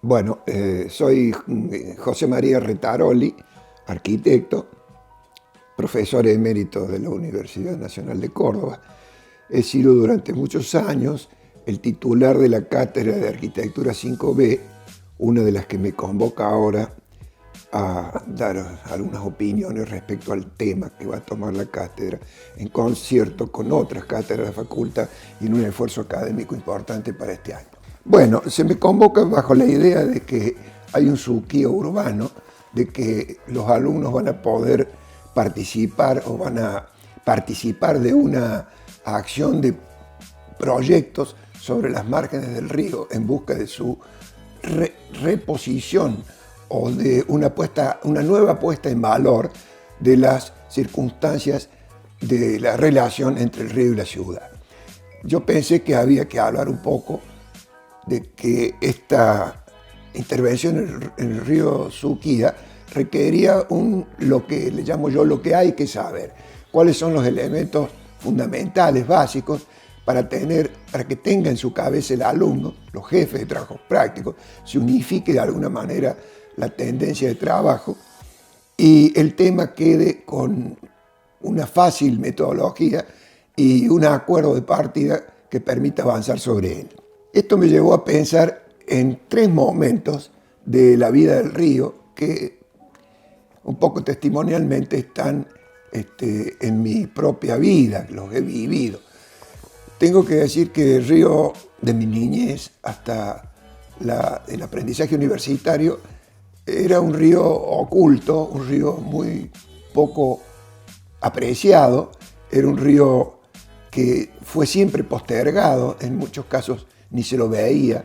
Bueno, soy José María Retaroli, arquitecto, profesor emérito de la Universidad Nacional de Córdoba. He sido durante muchos años el titular de la Cátedra de Arquitectura 5B, una de las que me convoca ahora a dar algunas opiniones respecto al tema que va a tomar la cátedra, en concierto con otras cátedras de la facultad y en un esfuerzo académico importante para este año. Bueno, se me convoca bajo la idea de que hay un subquío urbano, de que los alumnos van a poder participar o van a participar de una acción de proyectos sobre las márgenes del río en busca de su reposición o de una nueva puesta en valor de las circunstancias de la relación entre el río y la ciudad. Yo pensé que había que hablar un poco de que esta intervención en el río Suquía requería lo que le llamo yo lo que hay que saber. ¿Cuáles son los elementos fundamentales, básicos, para que tenga en su cabeza el alumno, los jefes de trabajos prácticos, se unifique de alguna manera la tendencia de trabajo y el tema quede con una fácil metodología y un acuerdo de partida que permita avanzar sobre él? Esto me llevó a pensar en tres momentos de la vida del río que un poco testimonialmente están en mi propia vida, los he vivido. Tengo que decir que el río de mi niñez hasta el aprendizaje universitario era un río oculto, un río muy poco apreciado, era un río que fue siempre postergado, en muchos casos ni se lo veía,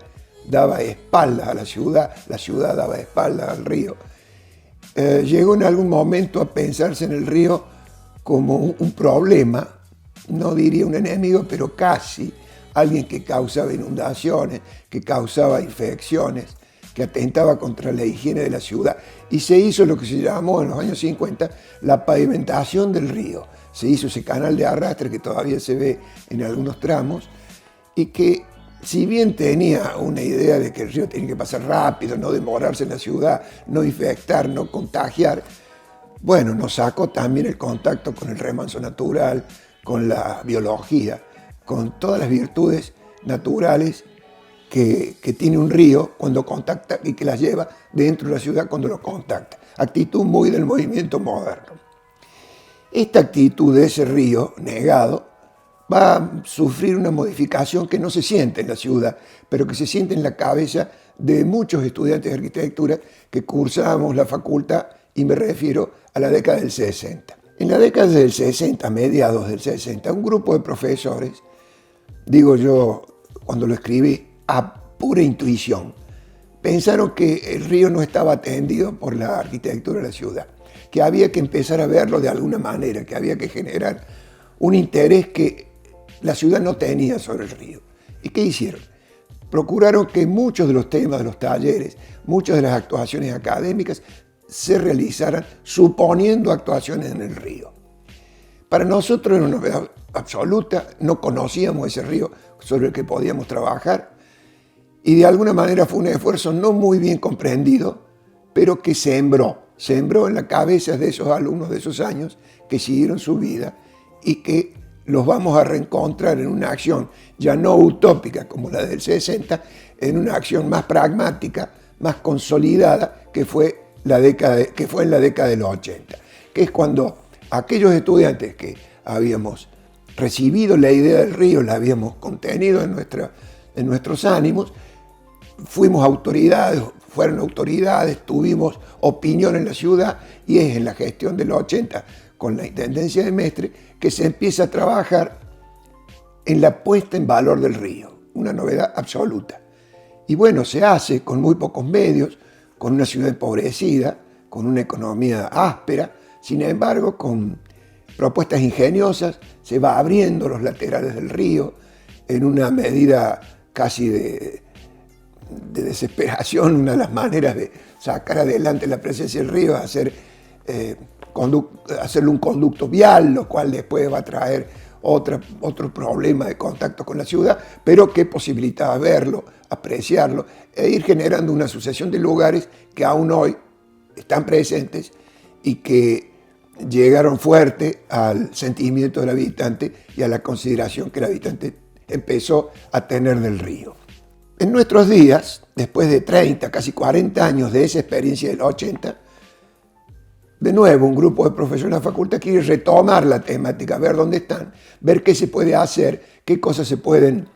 daba espaldas a la ciudad daba espaldas al río. Llegó en algún momento a pensarse en el río como un problema, no diría un enemigo, pero casi, alguien que causaba inundaciones, que causaba infecciones, que atentaba contra la higiene de la ciudad. Y se hizo lo que se llamó en los años 50 la pavimentación del río. Se hizo ese canal de arrastre que todavía se ve en algunos tramos y que, si bien tenía una idea de que el río tenía que pasar rápido, no demorarse en la ciudad, no infectar, no contagiar, bueno, nos sacó también el contacto con el remanso natural, con la biología, con todas las virtudes naturales que tiene un río cuando contacta y que las lleva dentro de la ciudad cuando lo contacta. Actitud muy del movimiento moderno. Esta actitud de ese río negado va a sufrir una modificación que no se siente en la ciudad, pero que se siente en la cabeza de muchos estudiantes de arquitectura que cursábamos la facultad, y me refiero a la década del 60. En la década del 60, mediados del 60, un grupo de profesores, digo yo cuando lo escribí, a pura intuición, pensaron que el río no estaba atendido por la arquitectura de la ciudad, que había que empezar a verlo de alguna manera, que había que generar un interés que la ciudad no tenía sobre el río. ¿Y qué hicieron? Procuraron que muchos de los temas de los talleres, muchas de las actuaciones académicas se realizaran suponiendo actuaciones en el río. Para nosotros era una novedad absoluta, no conocíamos ese río sobre el que podíamos trabajar y de alguna manera fue un esfuerzo no muy bien comprendido, pero que sembró en la cabeza de esos alumnos de esos años que siguieron su vida y que los vamos a reencontrar en una acción ya no utópica como la del 60, en una acción más pragmática, más consolidada, que fue en la década de los 80, que es cuando aquellos estudiantes que habíamos recibido la idea del río, la habíamos contenido en nuestros ánimos, fueron autoridades, tuvimos opinión en la ciudad y es en la gestión de los 80 con la intendencia de Mestre que se empieza a trabajar en la puesta en valor del río, una novedad absoluta. Y bueno, se hace con muy pocos medios, con una ciudad empobrecida, con una economía áspera, sin embargo, con propuestas ingeniosas, se va abriendo los laterales del río en una medida casi de desesperación. Una de las maneras de sacar adelante la presencia del río es hacerle un conducto vial, lo cual después va a traer otro problema de contacto con la ciudad, pero que posibilitaba verlo, apreciarlo e ir generando una sucesión de lugares que aún hoy están presentes y que llegaron fuerte al sentimiento del habitante y a la consideración que el habitante empezó a tener del río. En nuestros días, después de 30, casi 40 años de esa experiencia del 80, de nuevo un grupo de profesores de la facultad quiere retomar la temática, ver dónde están, ver qué se puede hacer, qué cosas se pueden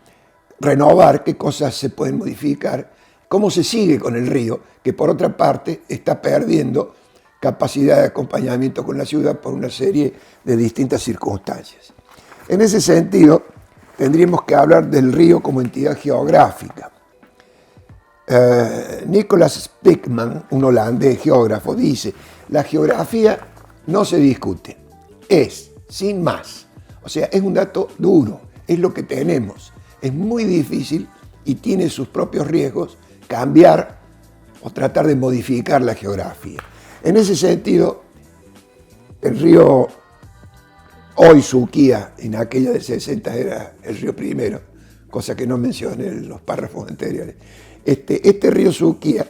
renovar, qué cosas se pueden modificar, cómo se sigue con el río, que por otra parte está perdiendo capacidad de acompañamiento con la ciudad por una serie de distintas circunstancias. En ese sentido, tendríamos que hablar del río como entidad geográfica. Nicolas Spieckmann, un holandés geógrafo, dice: la geografía no se discute, es, sin más. O sea, es un dato duro, es lo que tenemos. Es muy difícil y tiene sus propios riesgos cambiar o tratar de modificar la geografía. En ese sentido, el río hoy Suquía, en aquella del 60 era el río Primero, cosa que no mencioné en los párrafos anteriores. Este río Suquía,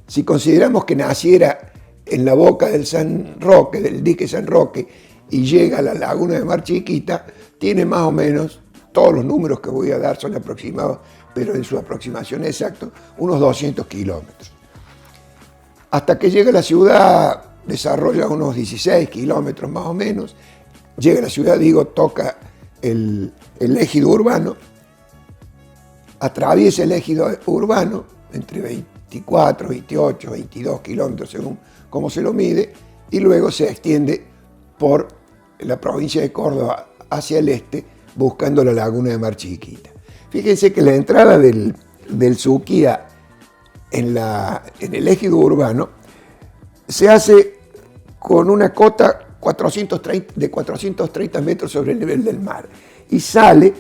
si consideramos que naciera en la boca del San Roque, del dique San Roque, y llega a la laguna de Mar Chiquita, tiene más o menos, todos los números que voy a dar son aproximados, pero en su aproximación exacta, unos 200 kilómetros. Hasta que llega a la ciudad, desarrolla unos 16 kilómetros más o menos, llega a la ciudad, toca el ejido urbano, atraviesa el ejido urbano entre 24, 28, 22 kilómetros según cómo se lo mide, y luego se extiende por la provincia de Córdoba hacia el este, buscando la laguna de Mar Chiquita. Fíjense que la entrada del Suquía en el ejido urbano se hace con una cota de 430 metros sobre el nivel del mar y sale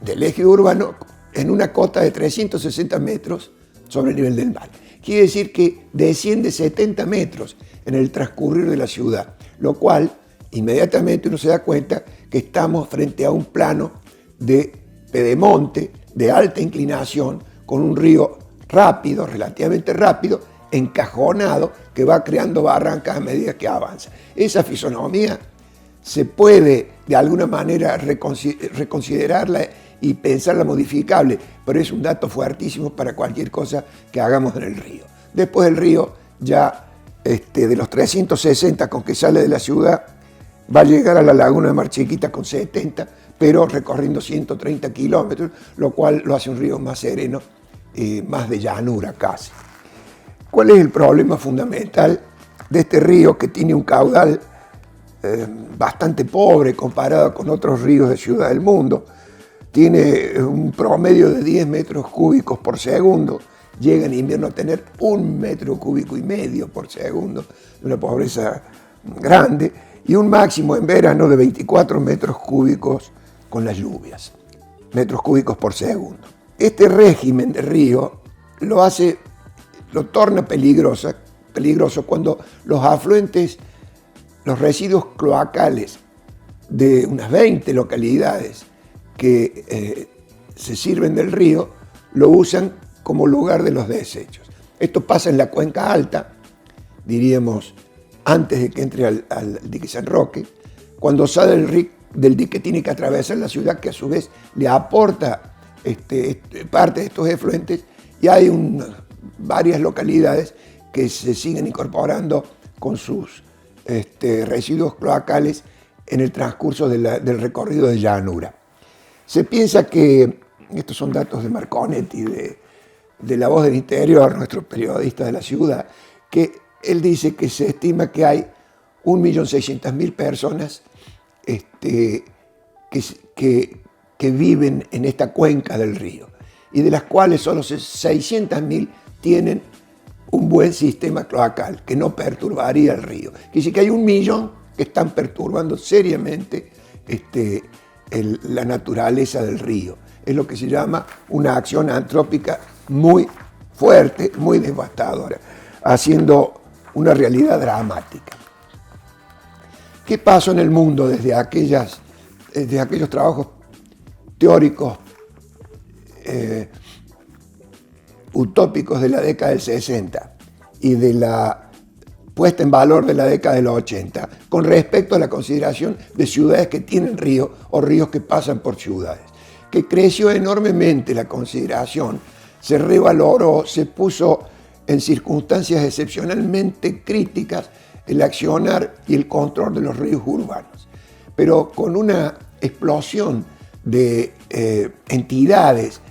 del ejido urbano en una cota de 360 metros sobre el nivel del mar. Quiere decir que desciende 70 metros en el transcurrir de la ciudad, lo cual inmediatamente uno se da cuenta que estamos frente a un plano de pedemonte, de alta inclinación, con un río rápido, relativamente rápido, encajonado, que va creando barrancas a medida que avanza. Esa fisonomía se puede de alguna manera reconsiderarla y pensarla modificable, pero es un dato fuertísimo para cualquier cosa que hagamos en el río. Después del río, ya de los 360 con que sale de la ciudad, va a llegar a la laguna de Mar Chiquita con 70, pero recorriendo 130 kilómetros, lo cual lo hace un río más sereno, más de llanura casi. ¿Cuál es el problema fundamental de este río que tiene un caudal bastante pobre comparado con otros ríos de ciudad del mundo? Tiene un promedio de 10 metros cúbicos por segundo, llega en invierno a tener 1,5 metros cúbicos por segundo, una pobreza grande, y un máximo en verano de 24 metros cúbicos con las lluvias, metros cúbicos por segundo. Este régimen de río lo torna peligroso cuando los afluentes, los residuos cloacales de unas 20 localidades que se sirven del río, lo usan como lugar de los desechos. Esto pasa en la cuenca alta, diríamos, antes de que entre al dique San Roque. Cuando sale del dique tiene que atravesar la ciudad, que a su vez le aporta parte de estos efluentes, y hay varias localidades que se siguen incorporando con sus residuos cloacales en el transcurso del recorrido de llanura. Se piensa que, estos son datos de Marconetti, de La Voz del Interior, nuestro periodista de la ciudad, que él dice que se estima que hay 1.600.000 personas que viven en esta cuenca del río, y de las cuales solo 600.000 tienen un buen sistema cloacal que no perturbaría el río. Quiere decir que hay 1 millón que están perturbando seriamente la naturaleza del río. Es lo que se llama una acción antrópica muy fuerte, muy devastadora, haciendo una realidad dramática. ¿Qué pasó en el mundo desde aquellas de aquellos trabajos teóricos utópicos de la década del 60 y de la puesta en valor de la década del 80 con respecto a la consideración de ciudades que tienen río o ríos que pasan por ciudades, que creció enormemente la consideración, se revaloró, se puso en circunstancias excepcionalmente críticas el accionar y el control de los ríos urbanos, pero con una explosión de entidades,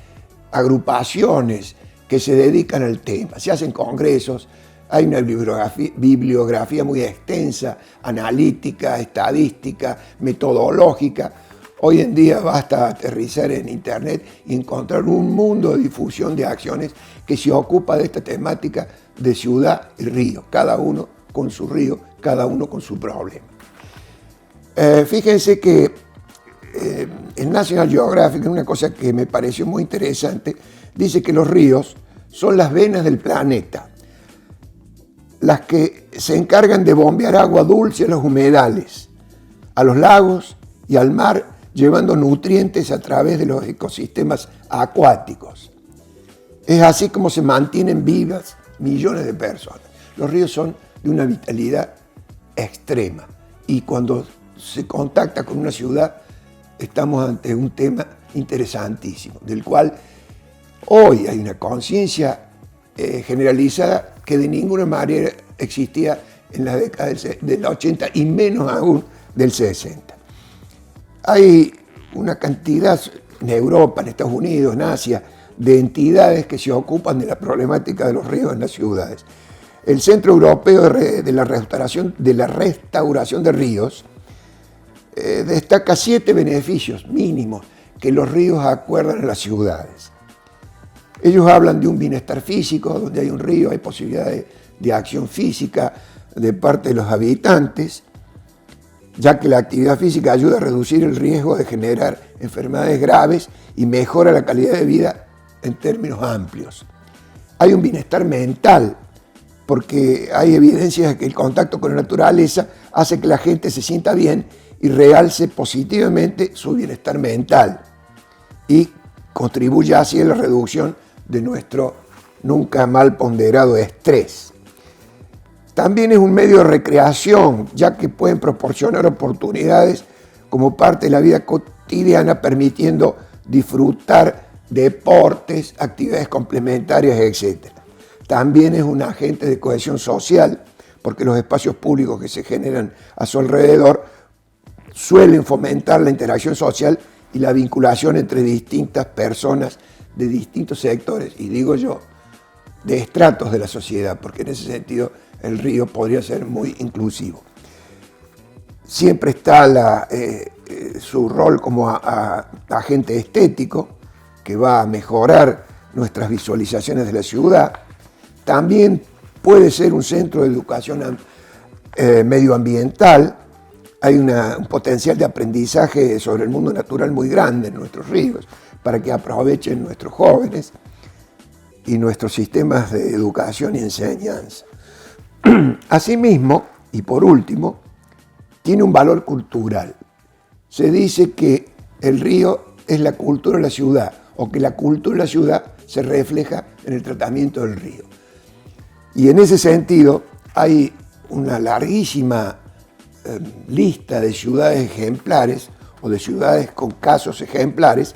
agrupaciones que se dedican al tema. Se hacen congresos, hay una bibliografía muy extensa, analítica, estadística, metodológica. Hoy en día basta aterrizar en internet y encontrar un mundo de difusión de acciones que se ocupa de esta temática de ciudad y río, cada uno con su río, cada uno con su problema. Fíjense que en National Geographic, una cosa que me pareció muy interesante, dice que los ríos son las venas del planeta, las que se encargan de bombear agua dulce a los humedales, a los lagos y al mar, llevando nutrientes a través de los ecosistemas acuáticos. Es así como se mantienen vivas millones de personas. Los ríos son de una vitalidad extrema y cuando se contacta con una ciudad estamos ante un tema interesantísimo, del cual hoy hay una conciencia generalizada que de ninguna manera existía en la década del 80 y menos aún del 60. Hay una cantidad en Europa, en Estados Unidos, en Asia, de entidades que se ocupan de la problemática de los ríos en las ciudades. El Centro Europeo de la Restauración de Ríos destaca 7 beneficios mínimos que los ríos acuerdan en las ciudades. Ellos hablan de un bienestar físico, donde hay un río hay posibilidades de acción física de parte de los habitantes, ya que la actividad física ayuda a reducir el riesgo de generar enfermedades graves y mejora la calidad de vida en términos amplios. Hay un bienestar mental, porque hay evidencias de que el contacto con la naturaleza hace que la gente se sienta bien y realce positivamente su bienestar mental y contribuye así a la reducción de nuestro nunca mal ponderado estrés. También es un medio de recreación, ya que pueden proporcionar oportunidades como parte de la vida cotidiana, permitiendo disfrutar deportes, actividades complementarias, etc. También es un agente de cohesión social, porque los espacios públicos que se generan a su alrededor suelen fomentar la interacción social y la vinculación entre distintas personas de distintos sectores, y digo yo, de estratos de la sociedad, porque en ese sentido el río podría ser muy inclusivo. Siempre está su rol como agente estético, que va a mejorar nuestras visualizaciones de la ciudad. También puede ser un centro de educación medioambiental. Hay un potencial de aprendizaje sobre el mundo natural muy grande en nuestros ríos, para que aprovechen nuestros jóvenes y nuestros sistemas de educación y enseñanza. Asimismo, y por último, tiene un valor cultural. Se dice que el río es la cultura de la ciudad, o que la cultura de la ciudad se refleja en el tratamiento del río. Y en ese sentido hay una larguísima lista de ciudades ejemplares o de ciudades con casos ejemplares.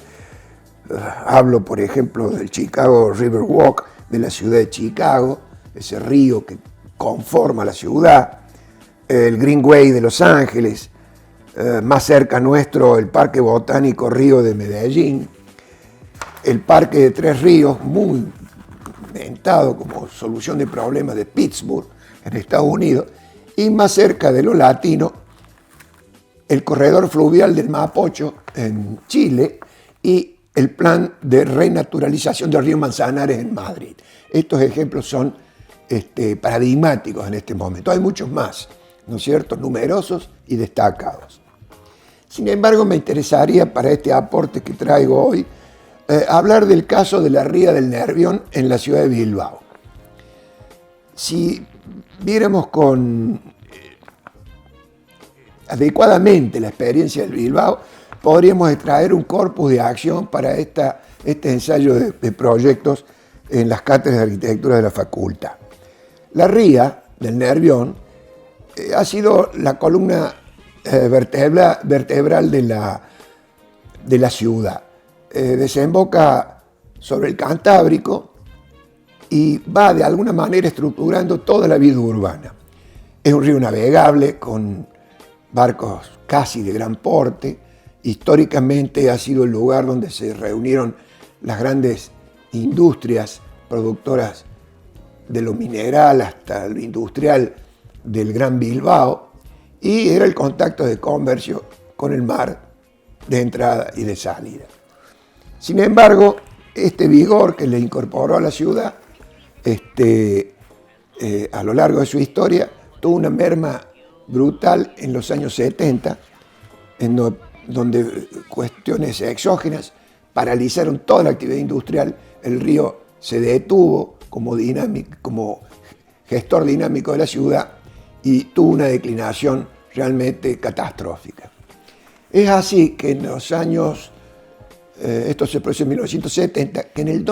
Hablo, por ejemplo, del Chicago Riverwalk, de la ciudad de Chicago, ese río que conforma la ciudad, el Greenway de Los Ángeles, más cerca nuestro el Parque Botánico Río de Medellín, el Parque de Tres Ríos, muy inventado como solución de problemas de Pittsburgh, en Estados Unidos, y más cerca de lo latino, el corredor fluvial del Mapocho en Chile y el plan de renaturalización del río Manzanares en Madrid. Estos ejemplos son paradigmáticos en este momento. Hay muchos más, ¿no es cierto?, numerosos y destacados. Sin embargo, me interesaría para este aporte que traigo hoy hablar del caso de la ría del Nervión en la ciudad de Bilbao. Si viéramos adecuadamente la experiencia del Bilbao, podríamos extraer un corpus de acción para este ensayo de proyectos en las cátedras de arquitectura de la facultad. La ría del Nervión ha sido la columna vertebral de la ciudad. Desemboca sobre el Cantábrico y va de alguna manera estructurando toda la vida urbana. Es un río navegable con barcos casi de gran porte. Históricamente ha sido el lugar donde se reunieron las grandes industrias productoras de lo mineral hasta lo industrial del Gran Bilbao, y era el contacto de comercio con el mar de entrada y de salida. Sin embargo, este vigor que le incorporó a la ciudad a lo largo de su historia tuvo una merma brutal en los años 70, donde cuestiones exógenas paralizaron toda la actividad industrial. El río se detuvo como gestor dinámico de la ciudad y tuvo una declinación realmente catastrófica. Es así que en los años, esto se produjo en 1970, que en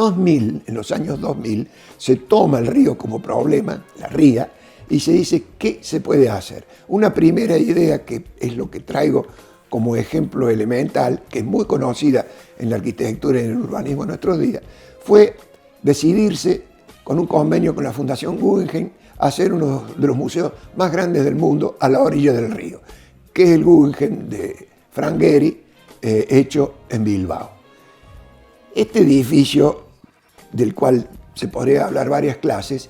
los años 2000, se toma el río como problema, la ría, y se dice qué se puede hacer. Una primera idea, que es lo que traigo como ejemplo elemental, que es muy conocida en la arquitectura y en el urbanismo de nuestros días, fue decidirse con un convenio con la Fundación Guggenheim a hacer uno de los museos más grandes del mundo a la orilla del río, que es el Guggenheim de Frank Gehry, hecho en Bilbao. Este edificio, del cual se podría hablar varias clases,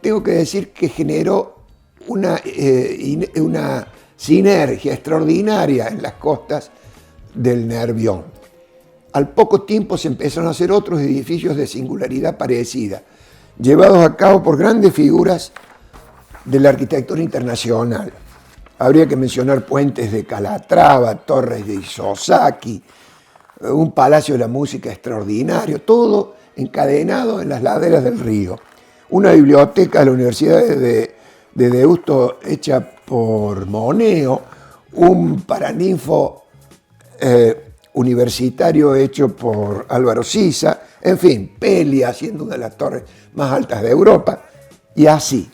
tengo que decir que generó una sinergia extraordinaria en las costas del Nervión. Al poco tiempo se empezaron a hacer otros edificios de singularidad parecida, llevados a cabo por grandes figuras de la arquitectura internacional. Habría que mencionar puentes de Calatrava, torres de Isozaki, un palacio de la música extraordinario, todo encadenado en las laderas del río. Una biblioteca de la Universidad de Deusto hecha por Moneo, un paraninfo universitario hecho por Álvaro Siza, en fin, Peli haciendo una de las torres más altas de Europa, y así.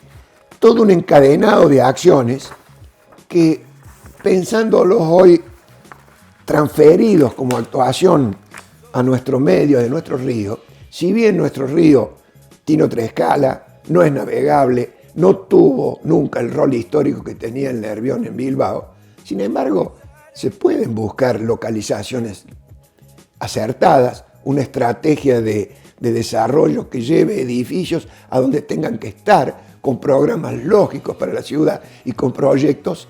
Todo un encadenado de acciones que, pensándolos hoy transferidos como actuación a nuestro medio, de nuestro río, si bien nuestro río tiene otra escala, no es navegable, no tuvo nunca el rol histórico que tenía el Nervión en Bilbao, sin embargo, se pueden buscar localizaciones acertadas, una estrategia de desarrollo que lleve edificios a donde tengan que estar, con programas lógicos para la ciudad y con proyectos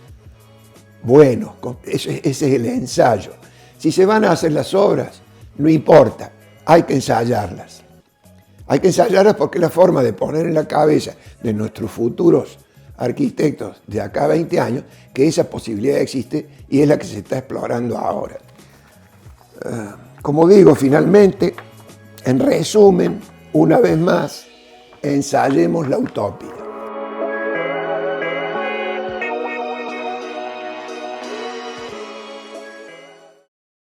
buenos. Ese es el ensayo. Si se van a hacer las obras, no importa, hay que ensayarlas. Hay que ensayarlas porque es la forma de poner en la cabeza de nuestros futuros arquitectos de acá a 20 años que esa posibilidad existe y es la que se está explorando ahora. Como digo, finalmente, en resumen, una vez más, ensayemos la utopía.